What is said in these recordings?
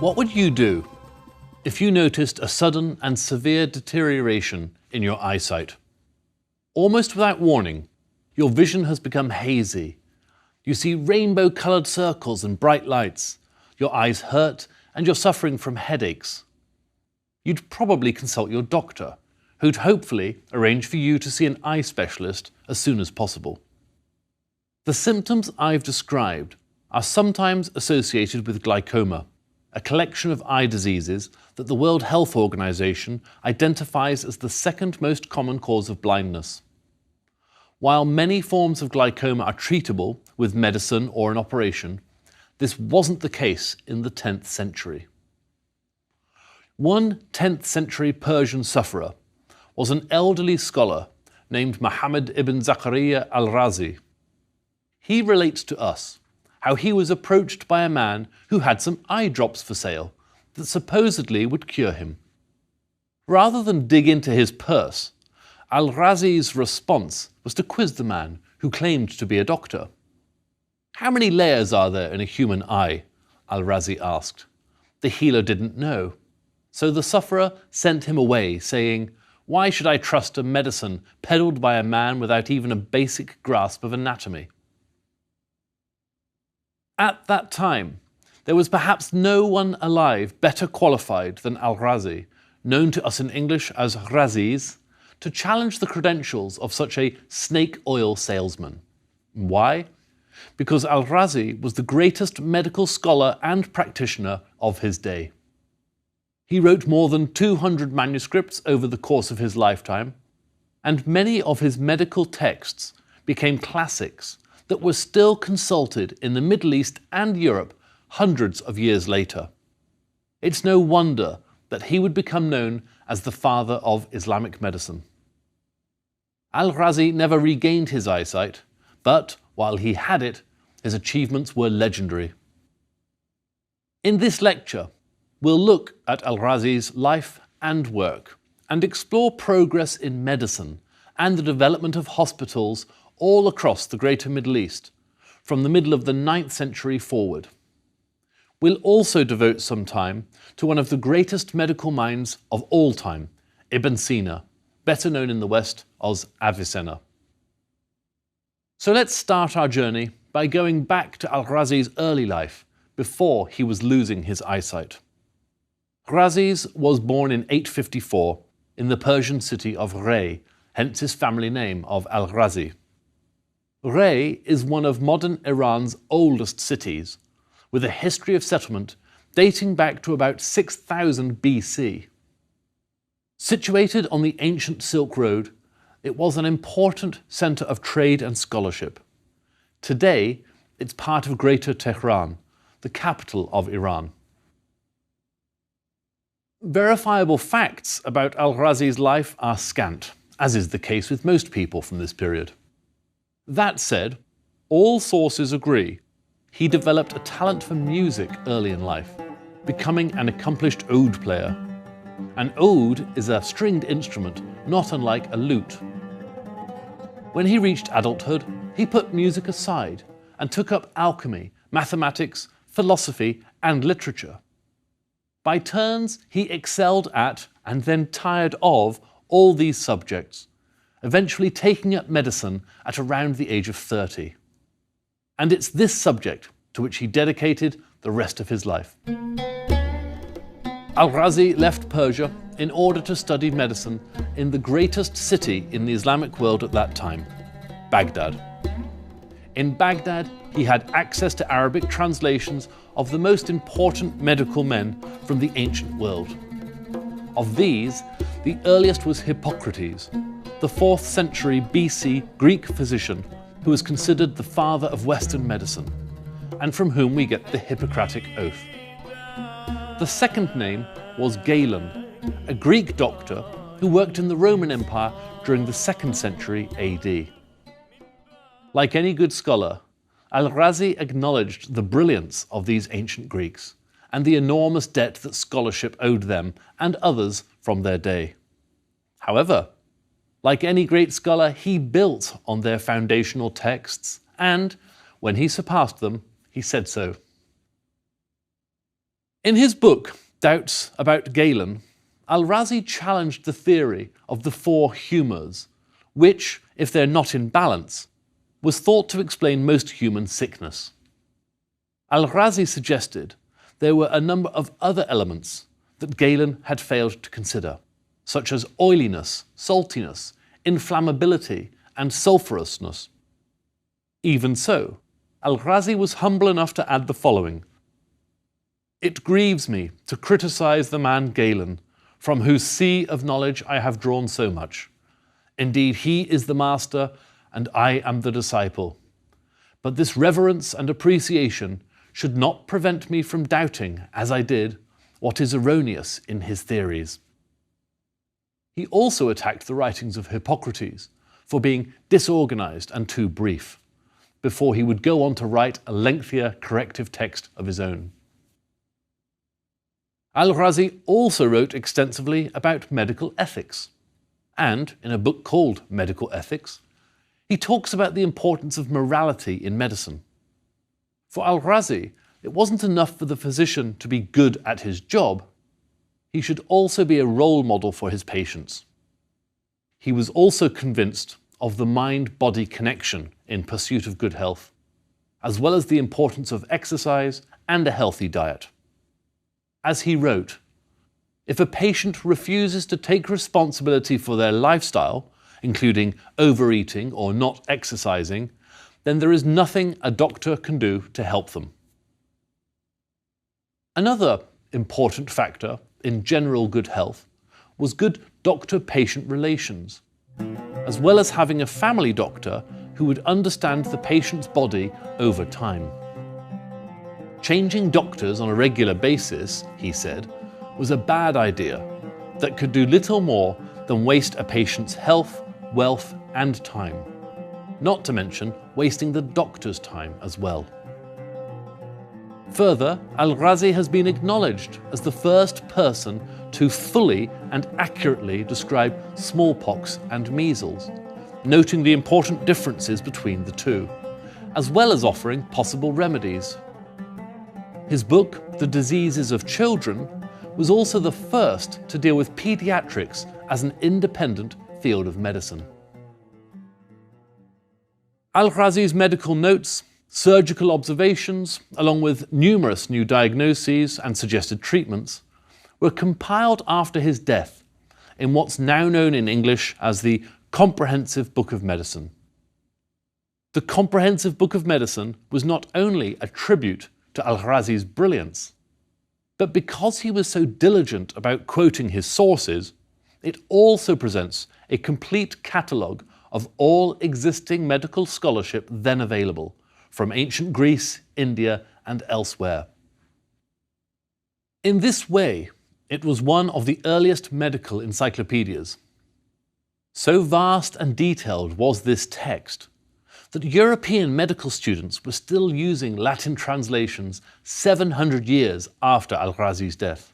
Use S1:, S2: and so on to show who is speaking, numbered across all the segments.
S1: What would you do if you noticed a sudden and severe deterioration in your eyesight? Almost without warning, your vision has become hazy. You see rainbow-coloured circles and bright lights. Your eyes hurt and you're suffering from headaches. You'd probably consult your doctor, who'd hopefully arrange for you to see an eye specialist as soon as possible. The symptoms I've described are sometimes associated with glaucoma, a collection of eye diseases that the World Health Organization identifies as the second most common cause of blindness. While many forms of glaucoma are treatable with medicine or an operation, this wasn't the case in the 10th century. One 10th century Persian sufferer was an elderly scholar named Muhammad ibn Zakaria al-Razi. He relates to us how he was approached by a man who had some eye drops for sale that supposedly would cure him. Rather than dig into his purse, al-Razi's response was to quiz the man who claimed to be a doctor. "How many layers are there in a human eye?" al-Razi asked. The healer didn't know, so the sufferer sent him away, saying, "Why should I trust a medicine peddled by a man without even a basic grasp of anatomy?" At that time, there was perhaps no one alive better qualified than al-Razi, known to us in English as Raziz, to challenge the credentials of such a snake oil salesman. Why? Because al-Razi was the greatest medical scholar and practitioner of his day. He wrote more than 200 manuscripts over the course of his lifetime, and many of his medical texts became classics that were still consulted in the Middle East and Europe hundreds of years later. It's no wonder that he would become known as the father of Islamic medicine. Al-Razi never regained his eyesight, but while he had it, his achievements were legendary. In this lecture, we'll look at al-Razi's life and work and explore progress in medicine and the development of hospitals all across the greater Middle East, from the middle of the 9th century forward. We'll also devote some time to one of the greatest medical minds of all time, Ibn Sina, better known in the West as Avicenna. So let's start our journey by going back to al-Razi's early life, before he was losing his eyesight. Raziz was born in 854 in the Persian city of Rey, hence his family name of al-Razi. Rey is one of modern Iran's oldest cities, with a history of settlement dating back to about 6000 BC. Situated on the ancient Silk Road, it was an important centre of trade and scholarship. Today, it's part of Greater Tehran, the capital of Iran. Verifiable facts about al-Razi's life are scant, as is the case with most people from this period. That said, all sources agree he developed a talent for music early in life, becoming an accomplished oud player. An oud is a stringed instrument, not unlike a lute. When he reached adulthood, he put music aside and took up alchemy, mathematics, philosophy, and literature. By turns, he excelled at, and then tired of, all these subjects, eventually taking up medicine at around the age of 30. And it's this subject to which he dedicated the rest of his life. Al-Razi left Persia in order to study medicine in the greatest city in the Islamic world at that time, Baghdad. In Baghdad, he had access to Arabic translations of the most important medical men from the ancient world. Of these, the earliest was Hippocrates, the 4th century BC Greek physician who was considered the father of Western medicine, and from whom we get the Hippocratic Oath. The second name was Galen, a Greek doctor who worked in the Roman Empire during the 2nd century AD. Like any good scholar, al-Razi acknowledged the brilliance of these ancient Greeks and the enormous debt that scholarship owed them and others from their day. However, like any great scholar, he built on their foundational texts, and when he surpassed them, he said so. In his book, Doubts About Galen, Al-Razi challenged the theory of the four humours, which, if they're not in balance, was thought to explain most human sickness. Al-Razi suggested there were a number of other elements that Galen had failed to consider, such as oiliness, saltiness, inflammability, and sulphurousness. Even so, Al-Razi was humble enough to add the following: "It grieves me to criticise the man Galen, from whose sea of knowledge I have drawn so much. Indeed, he is the master, and I am the disciple. But this reverence and appreciation should not prevent me from doubting, as I did, what is erroneous in his theories." He also attacked the writings of Hippocrates for being disorganized and too brief, before he would go on to write a lengthier corrective text of his own. Al-Razi also wrote extensively about medical ethics, and in a book called Medical Ethics, he talks about the importance of morality in medicine. For Al-Razi, it wasn't enough for the physician to be good at his job, he should also be a role model for his patients. He was also convinced of the mind-body connection in pursuit of good health, as well as the importance of exercise and a healthy diet. As he wrote, "If a patient refuses to take responsibility for their lifestyle, including overeating or not exercising, then there is nothing a doctor can do to help them." Another important factor in general good health was good doctor-patient relations, as well as having a family doctor who would understand the patient's body over time. Changing doctors on a regular basis, he said, was a bad idea that could do little more than waste a patient's health, wealth, and time, not to mention wasting the doctor's time as well. Further, Al-Razi has been acknowledged as the first person to fully and accurately describe smallpox and measles, noting the important differences between the two, as well as offering possible remedies. His book, The Diseases of Children, was also the first to deal with pediatrics as an independent field of medicine. Al-Razi's medical notes, surgical observations, along with numerous new diagnoses and suggested treatments, were compiled after his death in what's now known in English as the Comprehensive Book of Medicine. The Comprehensive Book of Medicine was not only a tribute to Al-Razi's brilliance, but because he was so diligent about quoting his sources, it also presents a complete catalogue of all existing medical scholarship then available, from ancient Greece, India, and elsewhere. In this way, it was one of the earliest medical encyclopedias. So vast and detailed was this text that European medical students were still using Latin translations 700 years after Al-Razi's death.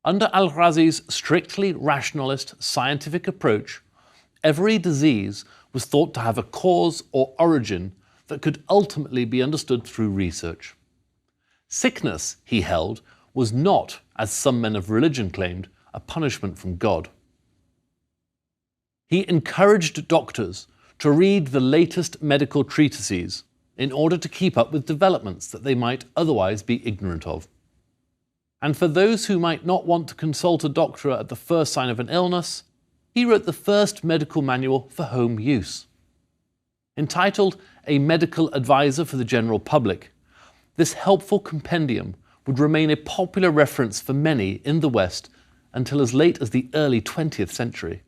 S1: Under Al-Razi's strictly rationalist scientific approach, every disease was thought to have a cause or origin that could ultimately be understood through research. Sickness, he held, was not, as some men of religion claimed, a punishment from God. He encouraged doctors to read the latest medical treatises in order to keep up with developments that they might otherwise be ignorant of. And for those who might not want to consult a doctor at the first sign of an illness, he wrote the first medical manual for home use. Entitled A Medical Advisor for the General Public, this helpful compendium would remain a popular reference for many in the West until as late as the early 20th century.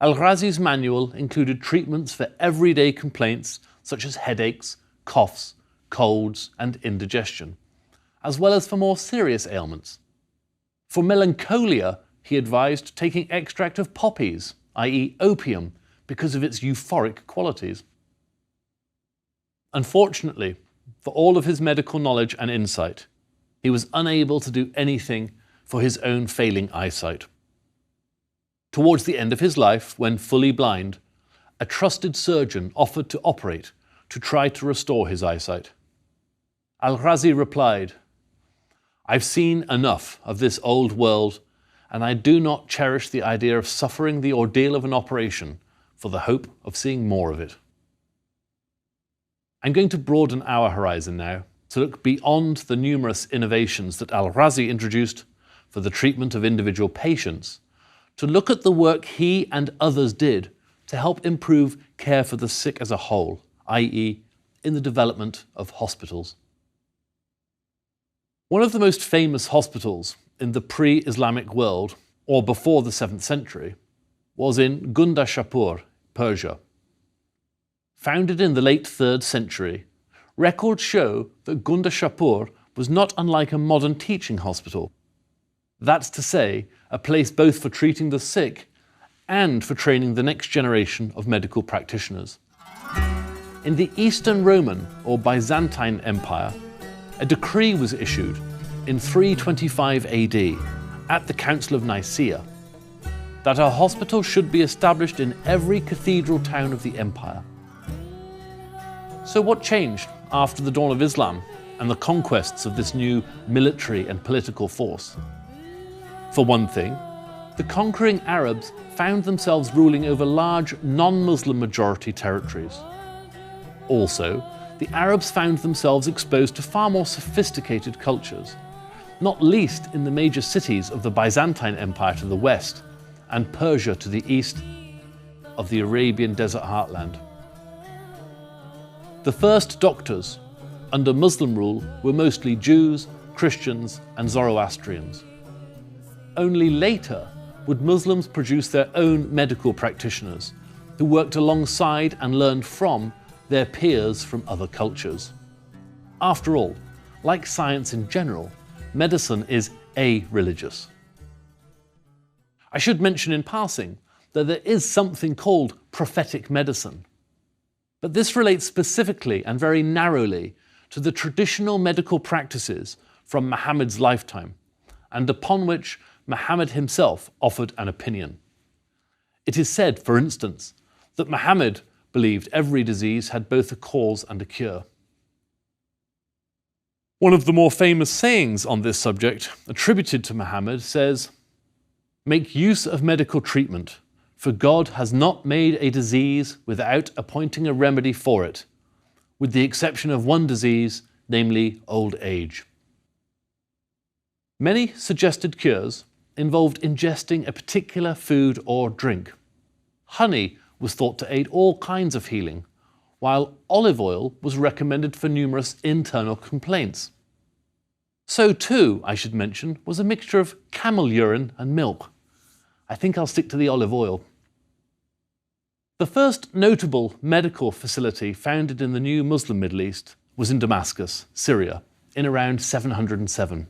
S1: Al-Razi's manual included treatments for everyday complaints such as headaches, coughs, colds, and indigestion, as well as for more serious ailments. For melancholia, he advised taking extract of poppies, i.e. opium, because of its euphoric qualities. Unfortunately, for all of his medical knowledge and insight, he was unable to do anything for his own failing eyesight. Towards the end of his life, when fully blind, a trusted surgeon offered to operate to try to restore his eyesight. Al-Razi replied, I've seen enough of this old world, and I do not cherish the idea of suffering the ordeal of an operation for the hope of seeing more of it. I'm going to broaden our horizon now to look beyond the numerous innovations that Al-Razi introduced for the treatment of individual patients, to look at the work he and others did to help improve care for the sick as a whole, i.e., in the development of hospitals. One of the most famous hospitals in the pre-Islamic world, or before the 7th century, was in Gundashapur, Persia. Founded in the late 3rd century, records show that Gundashapur was not unlike a modern teaching hospital. That's to say, a place both for treating the sick and for training the next generation of medical practitioners. In the Eastern Roman or Byzantine Empire, a decree was issued in 325 AD at the Council of Nicaea that a hospital should be established in every cathedral town of the empire. So what changed after the dawn of Islam and the conquests of this new military and political force? For one thing, the conquering Arabs found themselves ruling over large non-Muslim majority territories. Also, the Arabs found themselves exposed to far more sophisticated cultures, not least in the major cities of the Byzantine Empire to the west and Persia to the east of the Arabian desert heartland. The first doctors under Muslim rule were mostly Jews, Christians, and Zoroastrians. Only later would Muslims produce their own medical practitioners who worked alongside and learned from their peers from other cultures. After all, like science in general, medicine is a-religious. I should mention in passing that there is something called prophetic medicine, but this relates specifically and very narrowly to the traditional medical practices from Muhammad's lifetime, and upon which Muhammad himself offered an opinion. It is said, for instance, that Muhammad believed every disease had both a cause and a cure. One of the more famous sayings on this subject, attributed to Muhammad, says, "Make use of medical treatment, for God has not made a disease without appointing a remedy for it, with the exception of one disease, namely old age." Many suggested cures involved ingesting a particular food or drink. Honey was thought to aid all kinds of healing, while olive oil was recommended for numerous internal complaints. So too, I should mention, was a mixture of camel urine and milk. I think I'll stick to the olive oil. The first notable medical facility founded in the new Muslim Middle East was in Damascus, Syria, in around 707.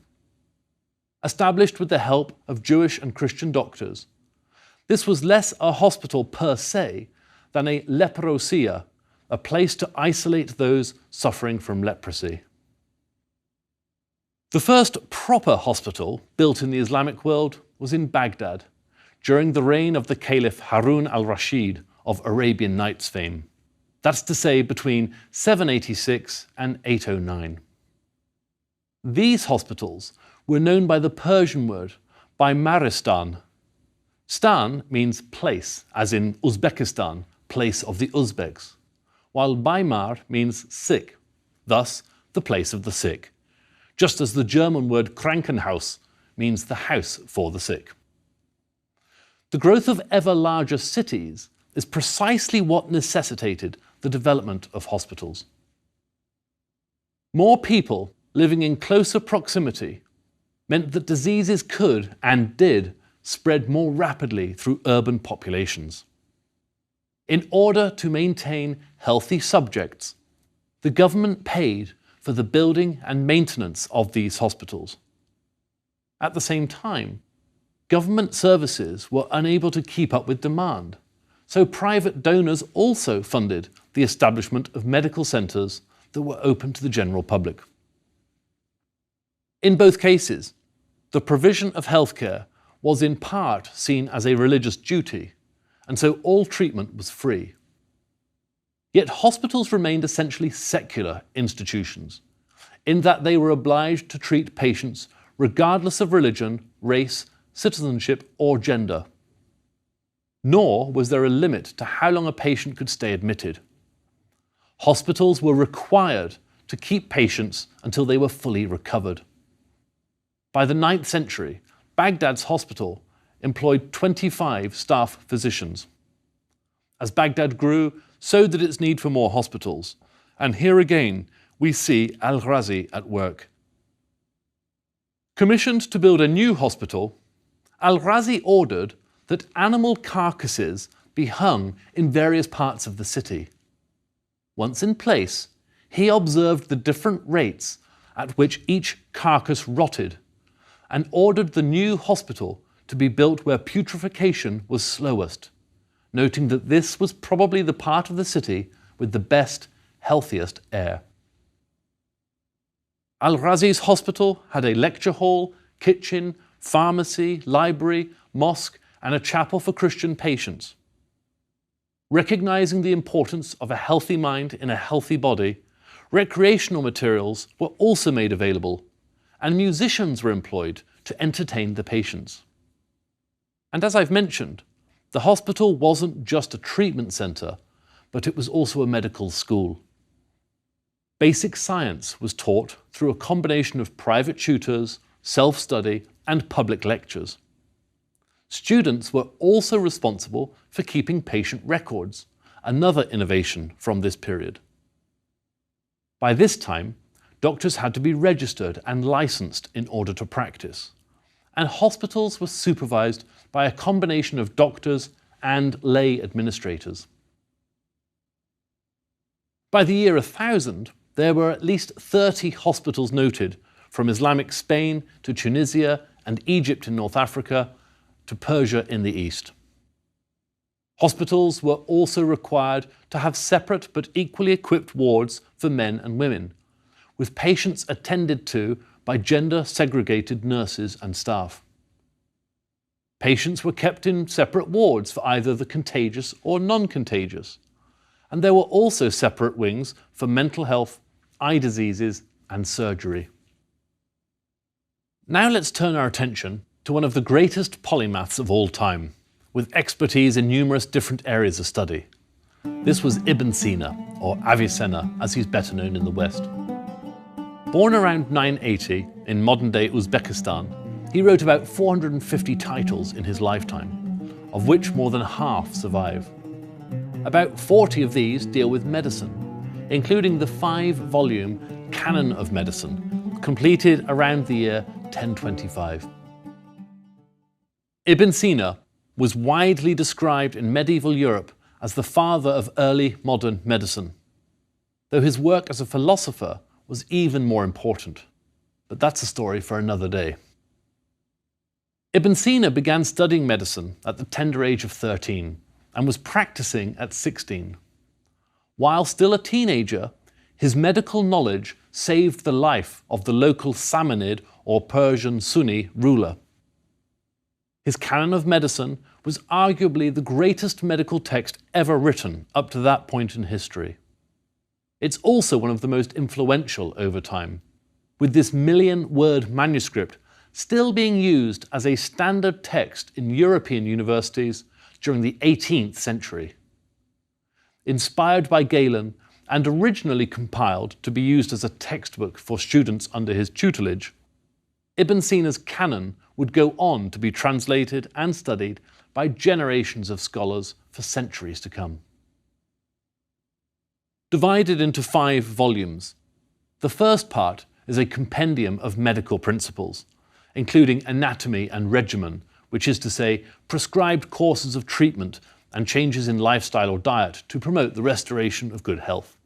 S1: Established with the help of Jewish and Christian doctors, this was less a hospital per se than a leprosia, a place to isolate those suffering from leprosy. The first proper hospital built in the Islamic world was in Baghdad, during the reign of the Caliph Harun al-Rashid of Arabian Nights fame. That's to say between 786 and 809. These hospitals were known by the Persian word Baymaristan. Stan means place, as in Uzbekistan, place of the Uzbeks, while Baymar means sick, thus the place of the sick, just as the German word Krankenhaus means the house for the sick. The growth of ever larger cities is precisely what necessitated the development of hospitals. More people living in closer proximity meant that diseases could, and did, spread more rapidly through urban populations. In order to maintain healthy subjects, the government paid for the building and maintenance of these hospitals. At the same time, government services were unable to keep up with demand, so private donors also funded the establishment of medical centres that were open to the general public. In both cases, the provision of healthcare was in part seen as a religious duty, and so all treatment was free. Yet hospitals remained essentially secular institutions, in that they were obliged to treat patients regardless of religion, race, citizenship, or gender. Nor was there a limit to how long a patient could stay admitted. Hospitals were required to keep patients until they were fully recovered. By the 9th century, Baghdad's hospital employed 25 staff physicians. As Baghdad grew, so did its need for more hospitals, and here again we see Al-Razi at work. Commissioned to build a new hospital, Al-Razi ordered that animal carcasses be hung in various parts of the city. Once in place, he observed the different rates at which each carcass rotted and ordered the new hospital to be built where putrefaction was slowest, noting that this was probably the part of the city with the best, healthiest air. Al-Razi's hospital had a lecture hall, kitchen, pharmacy, library, mosque, and a chapel for Christian patients. Recognizing the importance of a healthy mind in a healthy body, recreational materials were also made available, and musicians were employed to entertain the patients. And as I've mentioned, the hospital wasn't just a treatment centre, but it was also a medical school. Basic science was taught through a combination of private tutors, self-study, and public lectures. Students were also responsible for keeping patient records, another innovation from this period. By this time, doctors had to be registered and licensed in order to practice, and hospitals were supervised by a combination of doctors and lay administrators. By the year 1000, there were at least 30 hospitals noted, from Islamic Spain to Tunisia and Egypt in North Africa to Persia in the east. Hospitals were also required to have separate but equally equipped wards for men and women, with patients attended to by gender-segregated nurses and staff. Patients were kept in separate wards for either the contagious or non-contagious, and there were also separate wings for mental health, eye diseases, and surgery. Now let's turn our attention to one of the greatest polymaths of all time, with expertise in numerous different areas of study. This was Ibn Sina, or Avicenna, as he's better known in the West. Born around 980 in modern-day Uzbekistan, he wrote about 450 titles in his lifetime, of which more than half survive. About 40 of these deal with medicine, including the 5-volume Canon of Medicine, completed around the year 1025. Ibn Sina was widely described in medieval Europe as the father of early modern medicine, though his work as a philosopher was even more important. But that's a story for another day. Ibn Sina began studying medicine at the tender age of 13 and was practicing at 16. While still a teenager, his medical knowledge saved the life of the local Samanid or Persian Sunni ruler. His Canon of Medicine was arguably the greatest medical text ever written up to that point in history. It's also one of the most influential over time, with this 1,000,000-word manuscript still being used as a standard text in European universities during the 18th century. Inspired by Galen and originally compiled to be used as a textbook for students under his tutelage, Ibn Sina's Canon would go on to be translated and studied by generations of scholars for centuries to come. Divided into 5 volumes, the first part is a compendium of medical principles, including anatomy and regimen, which is to say, prescribed courses of treatment and changes in lifestyle or diet to promote the restoration of good health.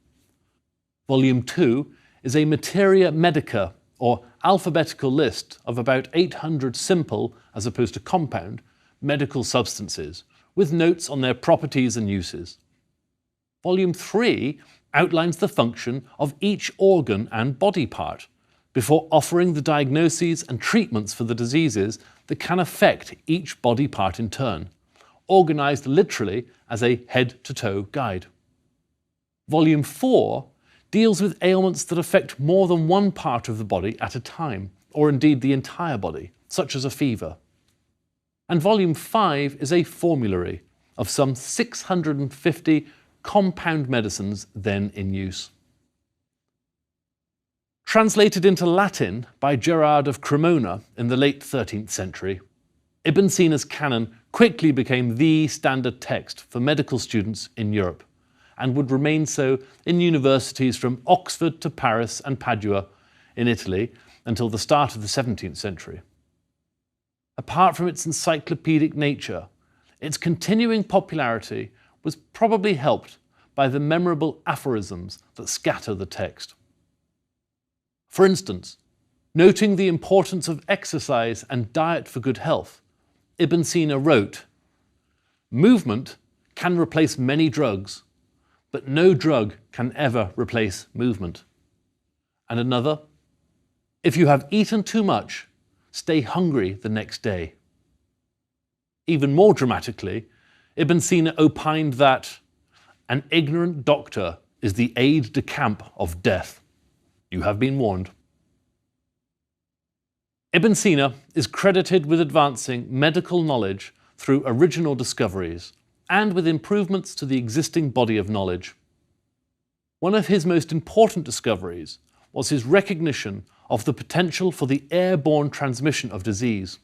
S1: Volume 2 is a materia medica, or alphabetical list of about 800 simple, as opposed to compound, medical substances, with notes on their properties and uses. Volume 3 outlines the function of each organ and body part, before offering the diagnoses and treatments for the diseases that can affect each body part in turn, organised literally as a head-to-toe guide. Volume 4 deals with ailments that affect more than one part of the body at a time, or indeed the entire body, such as a fever. And volume 5 is a formulary of some 650 compound medicines then in use. Translated into Latin by Gerard of Cremona in the late 13th century, Ibn Sina's canon quickly became the standard text for medical students in Europe, and would remain so in universities from Oxford to Paris and Padua in Italy until the start of the 17th century. Apart from its encyclopedic nature, its continuing popularity was probably helped by the memorable aphorisms that scatter the text. For instance, noting the importance of exercise and diet for good health, Ibn Sina wrote, "Movement can replace many drugs, but no drug can ever replace movement." And another, "If you have eaten too much, stay hungry the next day." Even more dramatically, Ibn Sina opined that an ignorant doctor is the aide de camp of death. You have been warned. Ibn Sina is credited with advancing medical knowledge through original discoveries and with improvements to the existing body of knowledge. One of his most important discoveries was his recognition of the potential for the airborne transmission of disease.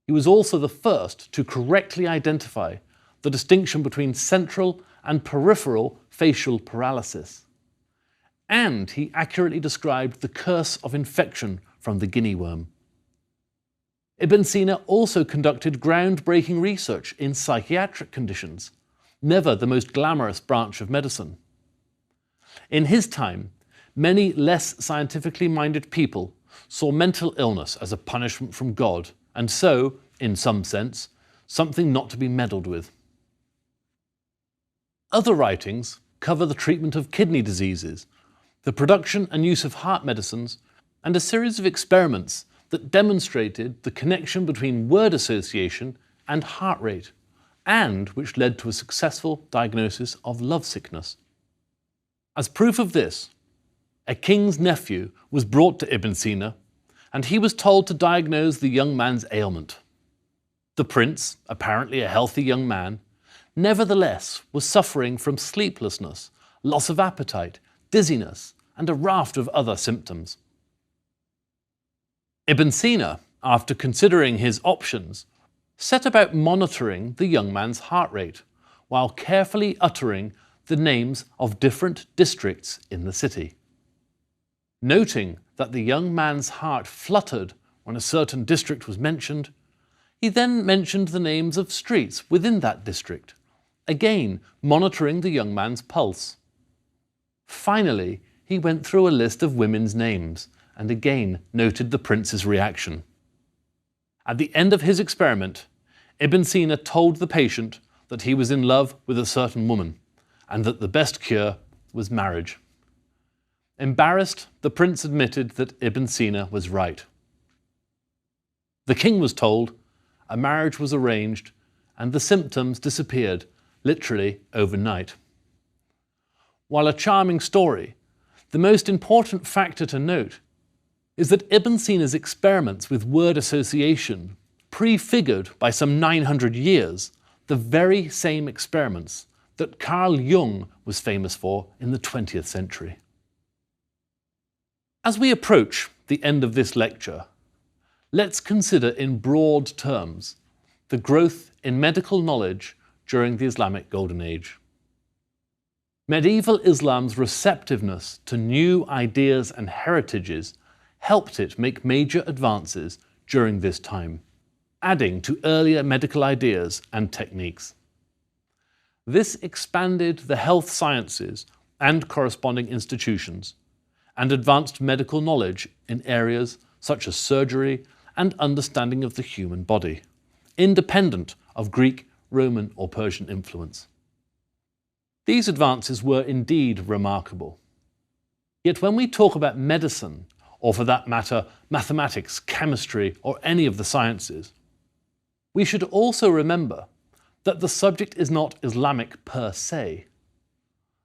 S1: He was also the first to correctly identify the distinction between central and peripheral facial paralysis. And he accurately described the curse of infection from the guinea worm. Ibn Sina also conducted groundbreaking research in psychiatric conditions, never the most glamorous branch of medicine. In his time, many less scientifically minded people saw mental illness as a punishment from God, and so, in some sense, something not to be meddled with. Other writings cover the treatment of kidney diseases, the production and use of heart medicines, and a series of experiments that demonstrated the connection between word association and heart rate, and which led to a successful diagnosis of lovesickness. As proof of this, a king's nephew was brought to Ibn Sina, and he was told to diagnose the young man's ailment. The prince, apparently a healthy young man, nevertheless was suffering from sleeplessness, loss of appetite, dizziness, and a raft of other symptoms. Ibn Sina, after considering his options, set about monitoring the young man's heart rate, while carefully uttering the names of different districts in the city. Noting that the young man's heart fluttered when a certain district was mentioned, he then mentioned the names of streets within that district, again monitoring the young man's pulse. Finally, he went through a list of women's names and again noted the prince's reaction. At the end of his experiment, Ibn Sina told the patient that he was in love with a certain woman and that the best cure was marriage. Embarrassed, the prince admitted that Ibn Sina was right. The king was told, a marriage was arranged, and the symptoms disappeared, literally overnight. While a charming story, the most important factor to note is that Ibn Sina's experiments with word association prefigured by some 900 years the very same experiments that Carl Jung was famous for in the 20th century. As we approach the end of this lecture, let's consider in broad terms the growth in medical knowledge during the Islamic Golden Age. Medieval Islam's receptiveness to new ideas and heritages helped it make major advances during this time, adding to earlier medical ideas and techniques. This expanded the health sciences and corresponding institutions, and advanced medical knowledge in areas such as surgery and understanding of the human body, independent of Greek, Roman or Persian influence. These advances were indeed remarkable. Yet when we talk about medicine, or for that matter, mathematics, chemistry, or any of the sciences, we should also remember that the subject is not Islamic per se.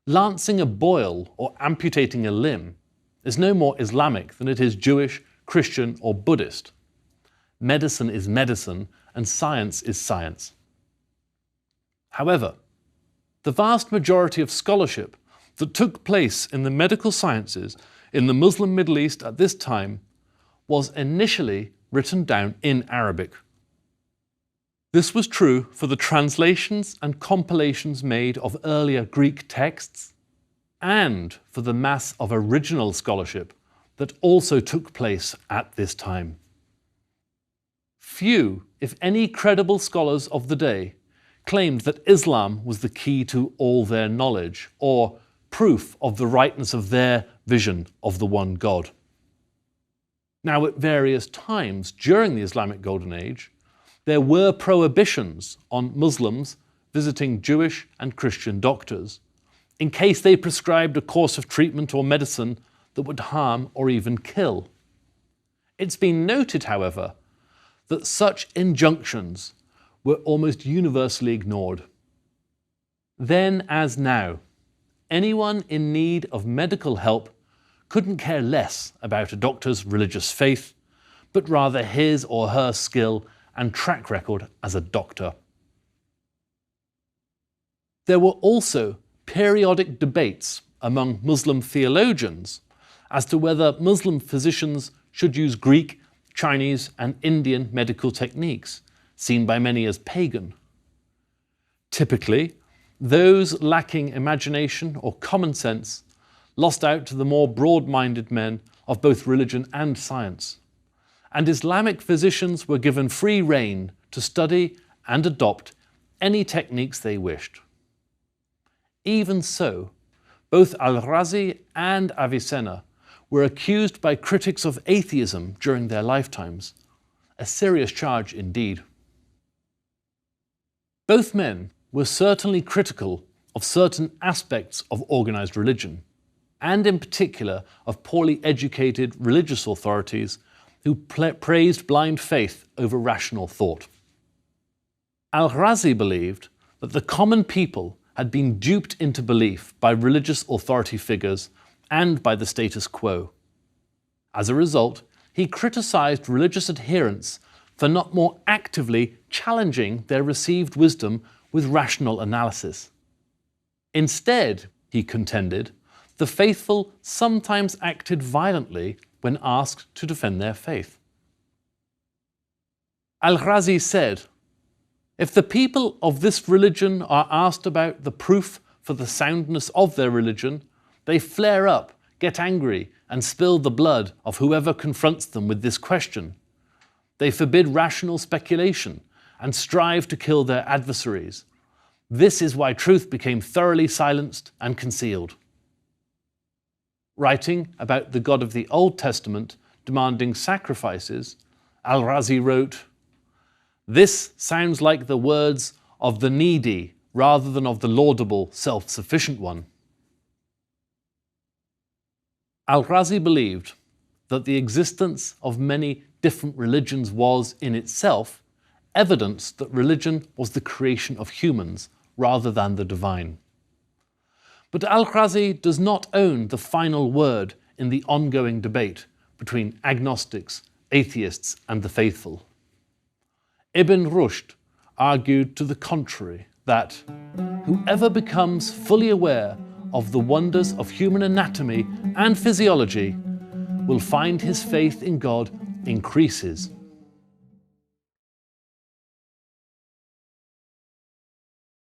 S1: Lancing a boil or amputating a limb is no more Islamic than it is Jewish, Christian, or Buddhist. Medicine is medicine, and science is science. However, the vast majority of scholarship that took place in the medical sciences in the Muslim Middle East at this time was initially written down in Arabic. This was true for the translations and compilations made of earlier Greek texts, and for the mass of original scholarship that also took place at this time. Few, if any, credible scholars of the day claimed that Islam was the key to all their knowledge, or proof of the rightness of their vision of the one God. Now, at various times during the Islamic Golden Age, there were prohibitions on Muslims visiting Jewish and Christian doctors, in case they prescribed a course of treatment or medicine that would harm or even kill. It's been noted, however, that such injunctions were almost universally ignored. Then as now, anyone in need of medical help couldn't care less about a doctor's religious faith, but rather his or her skill and track record as a doctor. There were also periodic debates among Muslim theologians as to whether Muslim physicians should use Greek, Chinese, and Indian medical techniques, seen by many as pagan. Typically, those lacking imagination or common sense lost out to the more broad-minded men of both religion and science, and Islamic physicians were given free rein to study and adopt any techniques they wished. Even so, both Al-Razi and Avicenna were accused by critics of atheism during their lifetimes, a serious charge indeed. Both men were certainly critical of certain aspects of organized religion, and in particular of poorly educated religious authorities who praised blind faith over rational thought. Al-Razi believed that the common people had been duped into belief by religious authority figures and by the status quo. As a result, he criticized religious adherents for not more actively challenging their received wisdom with rational analysis. Instead, he contended, the faithful sometimes acted violently when asked to defend their faith. Al-Razi said, "If the people of this religion are asked about the proof for the soundness of their religion, they flare up, get angry, and spill the blood of whoever confronts them with this question. They forbid rational speculation and strive to kill their adversaries. This is why truth became thoroughly silenced and concealed." Writing about the God of the Old Testament demanding sacrifices, Al-Razi wrote, "This sounds like the words of the needy rather than of the laudable, self-sufficient one." Al-Razi believed that the existence of many different religions was, in itself, evidence that religion was the creation of humans rather than the divine. But Al-Razi does not own the final word in the ongoing debate between agnostics, atheists, and the faithful. Ibn Rushd argued to the contrary, that whoever becomes fully aware of the wonders of human anatomy and physiology will find his faith in God increases